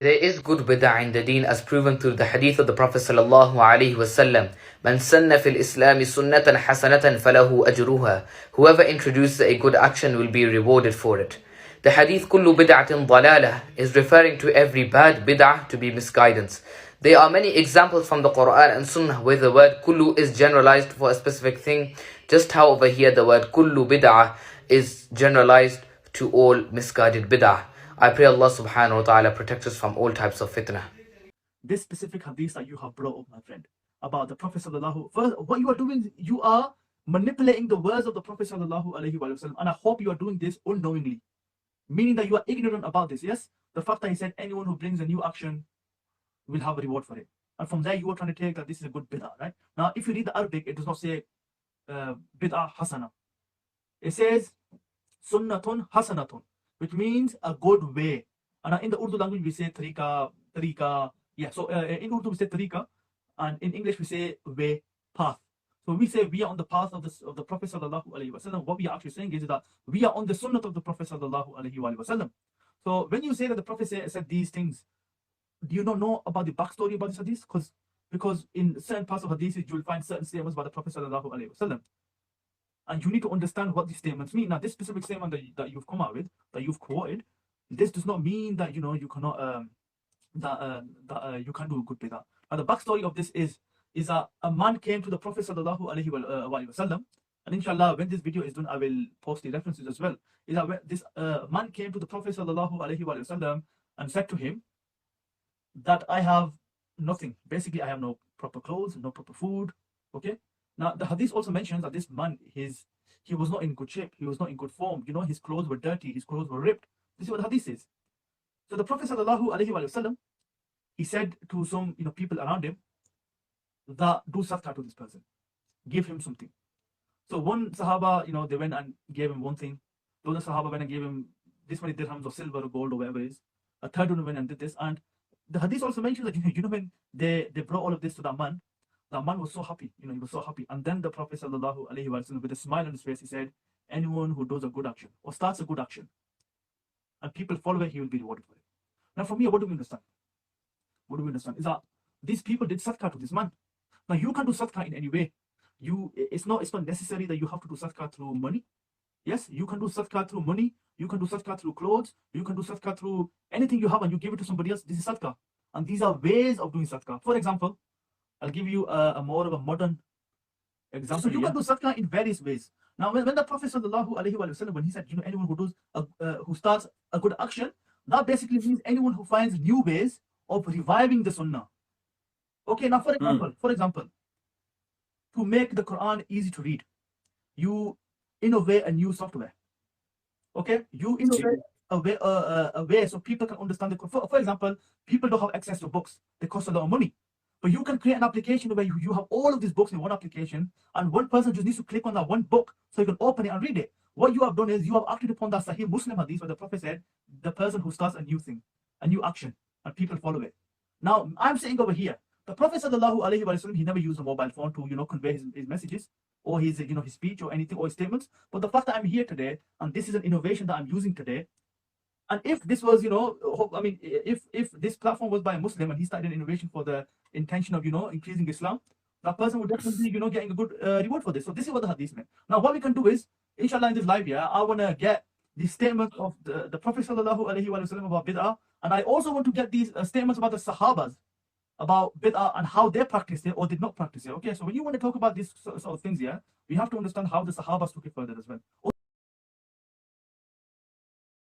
There is good bidah in the deen as proven through the hadith of the Prophet sallallahu alaihi wasallam. Man sanna fil Islami sunnatan hasanatan falahu ajruha. Whoever introduces a good action will be rewarded for it. The hadith kullu bid'atin dalalah is referring to every bad bid'ah to be misguidance. There are many examples from the Quran and Sunnah where the word kullu is generalized for a specific thing, just how over here the word kullu bid'ah is generalized to all misguided bid'ah. I pray Allah subhanahu wa ta'ala protects us from all types of fitna. This specific hadith that you have brought up, my friend, about the Prophet sallallahu, first, what you are doing, you are manipulating the words of the Prophet sallallahu alaihi wasallam, and I hope you are doing this unknowingly, meaning that you are ignorant about this. Yes, the fact that he said anyone who brings a new action will have a reward for it, and from there you are trying to take that this is a good bid'ah, right? Now, if you read the Arabic, it does not say bid'ah hasana. It says sunnatun hasanatun, which means a good way. And in the Urdu language, we say tariqa. Yeah, so in Urdu, we say tariqa, and in English, we say way, path. So we say we are on the path of the Prophet sallallahu alaihi wasallam. What we are actually saying is that we are on the sunnah of the Prophet sallallahu alaihi wasallam. So when you say that the Prophet said these things, do you not know about the backstory about this hadith? Because in certain parts of hadith, you will find certain statements by the Prophet sallallahu alaihi wasallam. And you need to understand what these statements mean. Now, this specific statement that you've come out with, that you've quoted, this does not mean that you cannot you can't do a good bidah. Now, the backstory of this is that a man came to the Prophet sallallahu alaihi wasallam, and inshallah, when this video is done, I will post the references as well. Is that when this man came to the Prophet sallallahu alaihi wasallam and said to him that I have nothing. Basically, I have no proper clothes, no proper food. Okay. Now, the hadith also mentions that this man, he was not in good shape. He was not in good form. You know, his clothes were dirty. His clothes were ripped. This is what the hadith says. So the Prophet sallallahu alaihi wasallam, he said to some people around him that do sadaqah to this person, give him something. So one Sahaba, they went and gave him one thing. The other Sahaba went and gave him this many dirhams of silver or gold or whatever it is. A third one went and did this. And the hadith also mentions that when they brought all of this to that man was so happy, he was so happy. And then the Prophet sallallahu alaihi wasallam, with a smile on his face, he said, anyone who does a good action or starts a good action and people follow it, he will be rewarded for it. Now, for me, what do we understand? What do we understand is that these people did sadaqah to this man. Now, you can do sadaqah in any way. It's not necessary that you have to do sadaqah through money. Yes, you can do sadaqah through money. You can do sadaqah through clothes. You can do sadaqah through anything you have and you give it to somebody else. This is sadaqah. And these are ways of doing sadaqah. For example, I'll give you a more of a modern example. So you can do sadaqah in various ways. Now, when the Prophet sallallahu alaihi wasallam, when he said, anyone who does who starts a good action, that basically means anyone who finds new ways of reviving the sunnah. Okay, now for example, to make the Quran easy to read, you innovate a new software. Okay, you innovate a way so people can understand the Quran. For example, people don't have access to books; they cost a lot of money. But you can create an application where you have all of these books in one application, and one person just needs to click on that one book so you can open it and read it. What you have done is you have acted upon that Sahih Muslim hadith where the Prophet said, the person who starts a new thing, a new action, and people follow it. Now, I'm saying over here, the Prophet sallallahu alaihi wasallam, he never used a mobile phone to convey his messages or his his speech or anything or his statements. But the fact that I'm here today and this is an innovation that I'm using today, and if this was, if this platform was by a Muslim and he started an innovation for the intention of, increasing Islam, that person would definitely, getting a good reward for this. So this is what the hadith meant. Now, what we can do is, inshallah, in this live here, I want to get the statement of the Prophet sallallahu alaihi wasallam about bid'ah, and I also want to get these statements about the Sahabas about bid'ah and how they practiced it or did not practice it. Okay, so when you want to talk about these sort of things here, we have to understand how the Sahabas took it further as well.